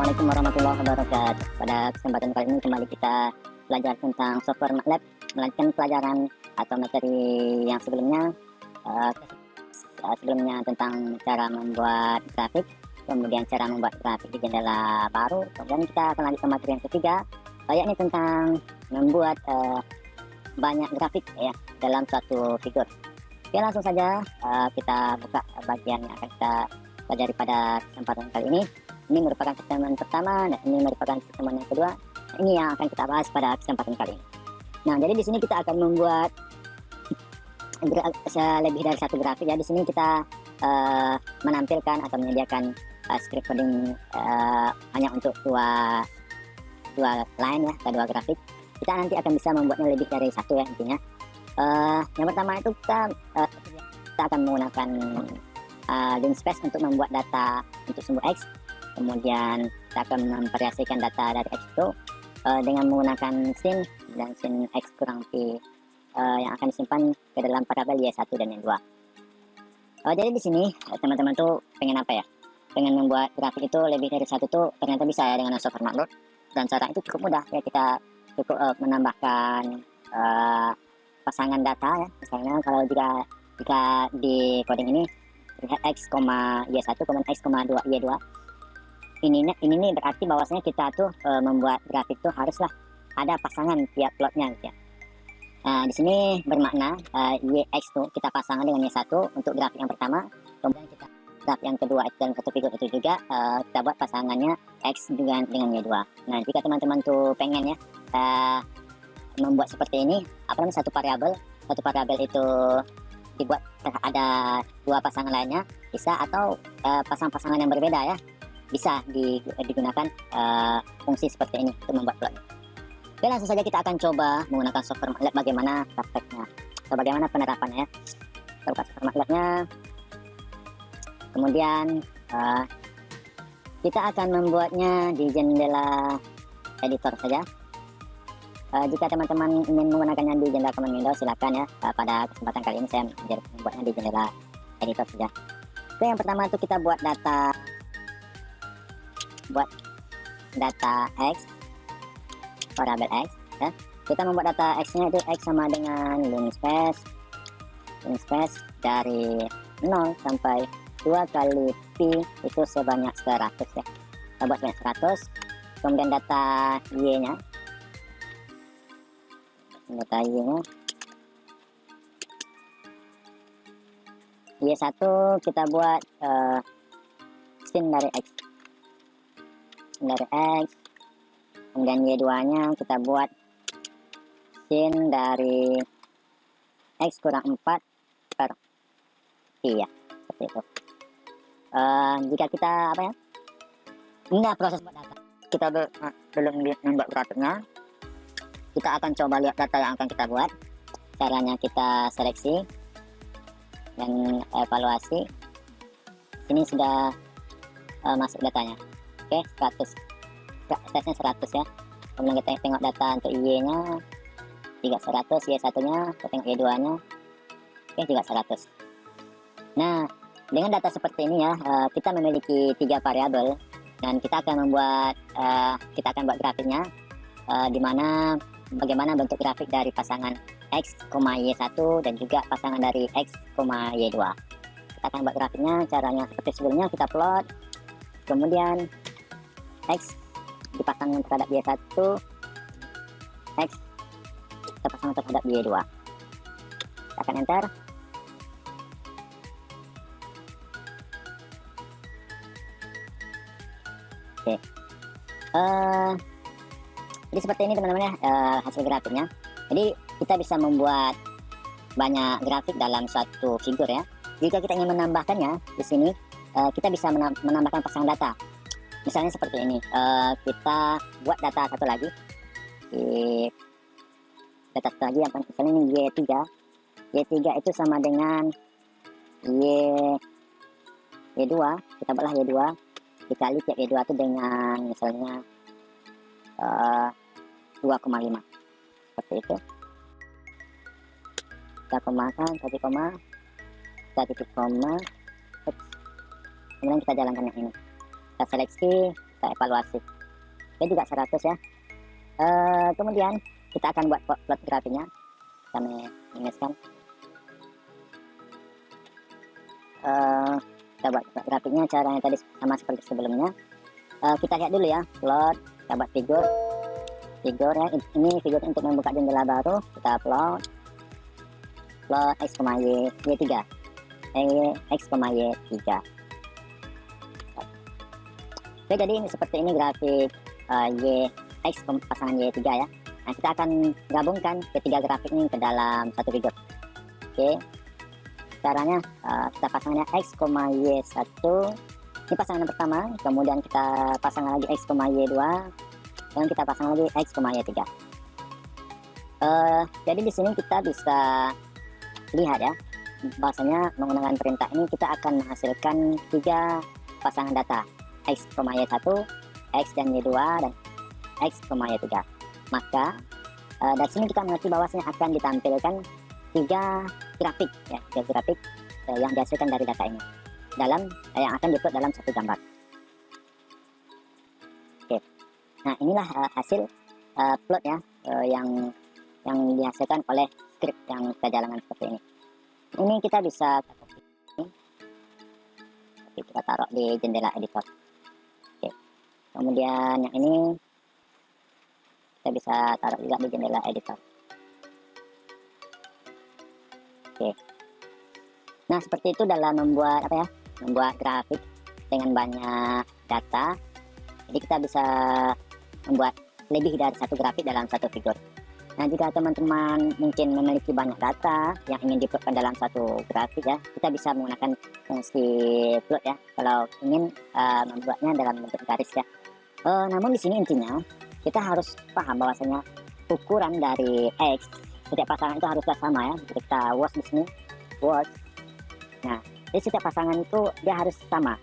Assalamualaikum warahmatullahi wabarakatuh. Pada kesempatan kali ini kembali kita belajar tentang software MATLAB, melanjutkan pelajaran atau materi yang sebelumnya. Sebelumnya tentang cara membuat grafik, kemudian cara membuat grafik di jendela baru. Kemudian kita akan lanjut ke materi yang ketiga, yakni tentang membuat banyak grafik ya dalam suatu figur. Oke, langsung saja kita buka bagian yang akan kita pelajari pada kesempatan kali ini. Ini merupakan pertemuan pertama dan ini merupakan pertemuan yang kedua. Ini yang akan kita bahas pada kesempatan kali ini. Nah, jadi di sini kita akan membuat lebih dari satu grafik ya. Di sini kita menampilkan atau menyediakan script coding hanya untuk dua line ya, atau dua grafik. Kita nanti akan bisa membuatnya lebih dari satu ya intinya. Yang pertama itu kita akan menggunakan linspace untuk membuat data untuk sumbu X. Kemudian kita akan memvariasikan data dari X itu dengan menggunakan sin dan sin X kurang P yang akan disimpan ke dalam variabel Y1 dan Y2. Jadi di sini teman-teman tuh pengen apa ya? Pengen membuat grafik itu lebih dari satu tuh ternyata bisa ya dengan software MATLAB, dan cara itu cukup mudah ya. Kita cukup menambahkan pasangan data ya. Misalnya kalau jika di coding ini X, Y1, kemudian X, 2, Y2. Ini nih berarti bahwasanya kita tuh membuat grafik tuh haruslah ada pasangan tiap plotnya gitu ya. Nah, di sini bermakna YX tuh kita pasangan dengan Y1 untuk grafik yang pertama, kemudian kita grafik yang kedua dalam satu figur itu juga kita buat pasangannya X dengan Y2. Nah, jika teman-teman tuh pengen ya membuat seperti ini, apa namanya, satu variabel itu dibuat ada dua pasangan lainnya bisa, atau pasang-pasangan yang berbeda ya, bisa digunakan fungsi seperti ini untuk membuat plot. Oke, langsung saja kita akan coba menggunakan software MATLAB bagaimana prakteknya atau bagaimana penerapannya ya. Kita buka software MATLAB-nya, kemudian kita akan membuatnya di jendela editor saja. Jika teman-teman ingin menggunakannya di jendela command window, silakan ya. Pada kesempatan kali ini saya membuatnya di jendela editor saja. Oke, yang pertama itu kita buat data X, variabel X ya. Kita membuat data X nya itu X sama dengan linspace dari 0 sampai 2 kali P itu sebanyak 100 ya. Kita buat sebanyak 100. Kemudian data Y nya Y1 kita buat sin dari X, kemudian Y2 nya kita buat sin dari X kurang 4 per P ya, seperti itu. Jika kita apa ya, ini proses buat data, kita belum membuat grafiknya. Kita akan coba lihat data yang akan kita buat. Caranya kita seleksi dan evaluasi. Ini sudah masuk datanya. Oke, 100. Size-nya 100 ya. Kemudian kita tengok data untuk Y-nya juga 100, Y1 nya, kita tengok Y2 nya. Oke, juga 100. Nah, dengan data seperti ini ya, kita memiliki 3 variabel dan kita akan buat grafiknya, di mana bagaimana bentuk grafik dari pasangan X, Y1 dan juga pasangan dari X, Y2. Kita akan buat grafiknya, caranya seperti sebelumnya. Kita plot, kemudian X dipasangkan terhadap Y1, X kita pasang terhadap Y2. Kita akan enter. Oke. Jadi seperti ini teman-teman ya, hasil grafiknya. Jadi kita bisa membuat banyak grafik dalam suatu figur ya. Jika kita ingin menambahkannya di sini, kita bisa menambahkan pasangan data. Misalnya seperti ini, kita buat data satu lagi. Yang misalnya ini Y3 itu sama dengan Y2. Kita buatlah Y2 dikali tiap Y2 itu dengan misalnya 2,5 seperti itu. Kita komakan satu koma, kemudian kita jalankan yang ini. Kita seleksi kita evaluasi. Oke, juga 100 ya. Kemudian kita akan buat plot grafiknya. Kami image-kan. Kita buat grafiknya caranya tadi sama seperti sebelumnya. Kita lihat dulu ya, plot. Kita buat figur ya. Ini figur untuk membuka jendela baru. Kita plot x, y3 x, y3. Oke, jadi ini seperti ini grafik x pasangan y3 ya. Nah, kita akan gabungkan ketiga grafik ini ke dalam satu figur. Oke, caranya kita pasangnya x, y1. Ini pasangan yang pertama, kemudian kita pasang lagi x, y2, dan kita pasang lagi x, y3. Jadi di sini kita bisa lihat ya, bahwasanya menggunakan perintah ini kita akan menghasilkan 3 pasangan data x, y1, x dan y2, dan x, y3. Maka dari sini kita mengerti bahwasanya akan ditampilkan 3 grafik ya, 3 grafik yang dihasilkan dari data ini dalam yang akan diupload dalam satu gambar. Oke, nah inilah hasil plot ya, yang dihasilkan oleh script yang kita jalankan seperti ini. Ini kita bisa copy, kita taruh di jendela editor. Oke, kemudian yang ini kita bisa taruh juga di jendela editor. Oke, nah seperti itu dalam membuat membuat grafik dengan banyak data. Jadi kita bisa membuat lebih dari satu grafik dalam satu figur. Nah, jika teman-teman mungkin memiliki banyak data yang ingin diplotkan dalam satu grafik ya, kita bisa menggunakan fungsi plot ya, kalau ingin membuatnya dalam bentuk garis ya. Namun di sini intinya kita harus paham bahwasanya ukuran dari x setiap pasangan itu haruslah sama ya. Kita watch di sini, watch. Nah, jadi setiap pasangan itu dia harus sama.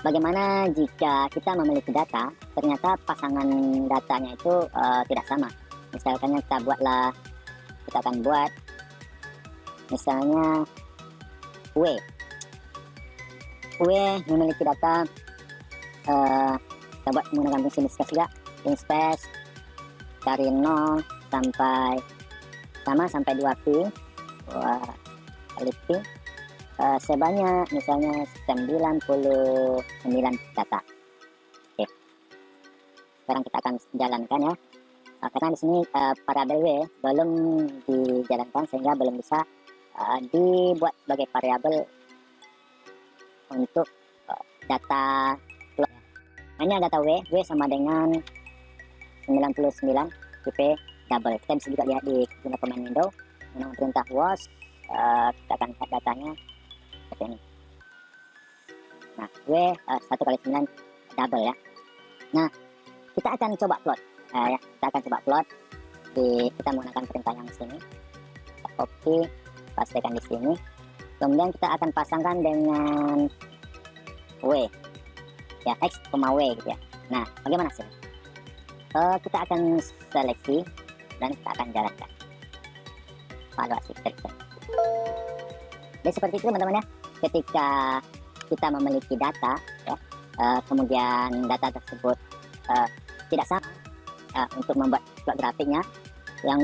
Bagaimana jika kita memiliki data, ternyata pasangan datanya itu tidak sama. Misalkan kita akan buat misalnya W memiliki data, kita buat menggunakan fungsi mispace juga, mispace dari 0 sampai 2pi kali pi, sebanyak misalnya 99 data. Oke, sekarang kita akan jalankan ya. Karena di sini variabel W belum dijalankan sehingga belum bisa dibuat sebagai variabel untuk data plot. Ini data W sama dengan 99 tipe double. Kita bisa juga lihat di command window menggunakan perintah was. Kita akan lihat datanya seperti ini. Nah, W 1 kali 9 double ya. Nah, kita akan coba plot. Ya, kita akan coba plot kita menggunakan perintah yang sini. Kita copy, pastikan di sini. Kemudian kita akan pasangkan dengan W ya, x, w gitu ya. Nah, bagaimana sih? Kita akan seleksi dan kita akan jalankan evaluasi selection. Jadi seperti itu teman-teman ya. Ketika kita memiliki data ya, kemudian data tersebut tidak sama untuk membuat plot grafiknya, yang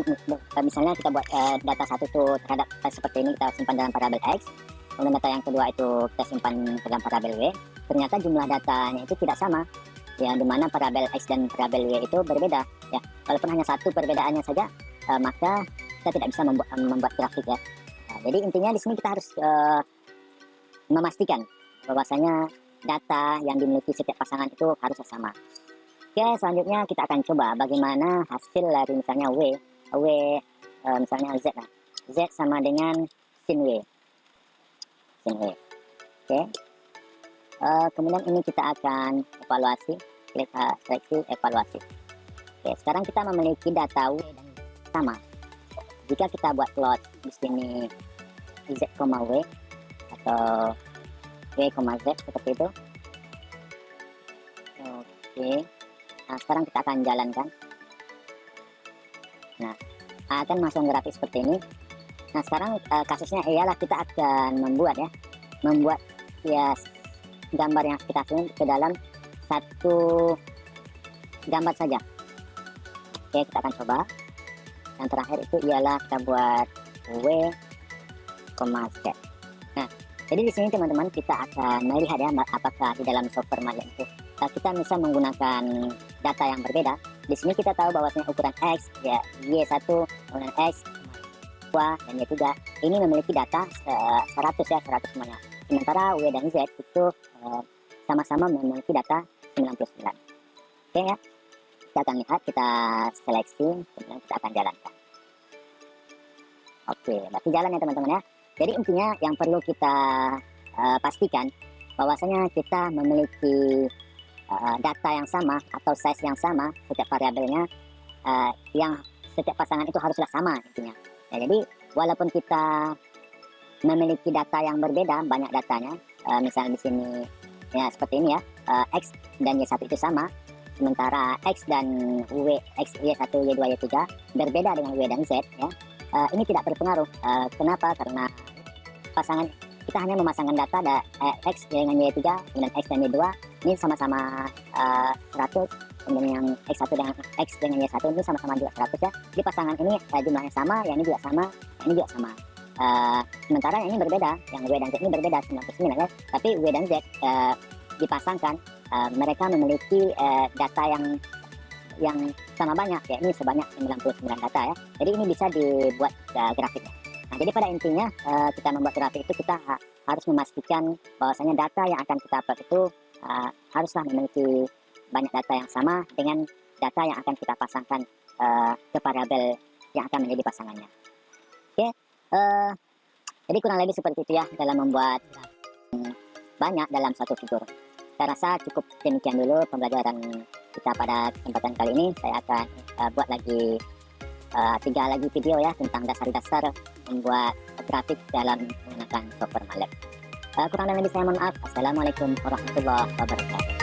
misalnya kita buat data satu itu terhadap seperti ini, kita simpan dalam variabel x, kemudian data yang kedua itu kita simpan dalam variabel w, ternyata jumlah datanya itu tidak sama ya, dimana variabel x dan variabel y itu berbeda ya. Walaupun hanya satu perbedaannya saja, maka kita tidak bisa membuat grafik ya. Nah, jadi intinya di sini kita harus memastikan bahwasanya data yang dimiliki setiap pasangan itu harus sama. Oke, selanjutnya kita akan coba bagaimana hasil dari misalnya misalnya z. Nah, z sama dengan sin w. Oke. Kemudian ini kita akan evaluasi, klik seleksi evaluasi. Oke, sekarang kita memiliki data w dan sama. Jika kita buat plot di sini z, w atau w, z seperti itu. Oke. Nah, sekarang kita akan jalankan. Nah, akan masuk grafik seperti ini. Nah, sekarang kasusnya ialah kita akan membuat ya gambar yang kita hasilkan ke dalam satu gambar saja. Oke, kita akan coba. Yang terakhir itu ialah kita buat W, Z. Nah, jadi di sini teman-teman kita akan melihat ya apakah di dalam software Maya itu kita bisa menggunakan data yang berbeda. Di sini kita tahu bahwasanya ukuran X, ya Y1, kemudian X, Y dan Y3 ini memiliki data 100 ya, 100 semuanya. Sementara W dan Z itu sama-sama memiliki data 99. Oke ya, kita akan lihat, kita seleksi, kemudian kita akan jalankan. Oke, berarti jalan ya teman-teman ya. Jadi intinya yang perlu kita pastikan bahwasanya kita memiliki data yang sama atau size yang sama, setiap variabelnya yang setiap pasangan itu haruslah sama intinya. Ya, jadi walaupun kita memiliki data yang berbeda, banyak datanya, misalnya di sini ya seperti ini ya, X dan Y1 itu sama, sementara X dan X, Y1, Y2, Y3 berbeda dengan W dan Z ya. Ini tidak berpengaruh. Kenapa? Karena pasangan kita hanya memasangkan data X dengan Y3, kemudian X dan Y2 ini sama-sama 100, kemudian yang X1 dengan X dengan Y1 ini sama-sama juga 100 ya. Di pasangan ini jumlahnya sama, yang ini juga sama, yang ini juga sama. Sementara yang ini berbeda, yang W dan Z ini berbeda 99 ya. Tapi W dan Z dipasangkan, mereka memiliki data yang sama banyak, ya ini sebanyak 99 data ya. Jadi ini bisa dibuat grafiknya. Nah, jadi pada intinya kita membuat grafik itu kita harus memastikan bahwasanya data yang akan kita upload itu haruslah memiliki banyak data yang sama dengan data yang akan kita pasangkan ke variabel yang akan menjadi pasangannya. Oke, jadi kurang lebih seperti itu ya dalam membuat banyak dalam satu figur. Saya rasa cukup demikian dulu pembelajaran kita pada kesempatan kali ini. Saya akan buat lagi 3 lagi video ya tentang dasar-dasar membuat grafik dalam menggunakan software Malek. Kurang dan lebih saya mohon maaf. Assalamualaikum warahmatullahi wabarakatuh.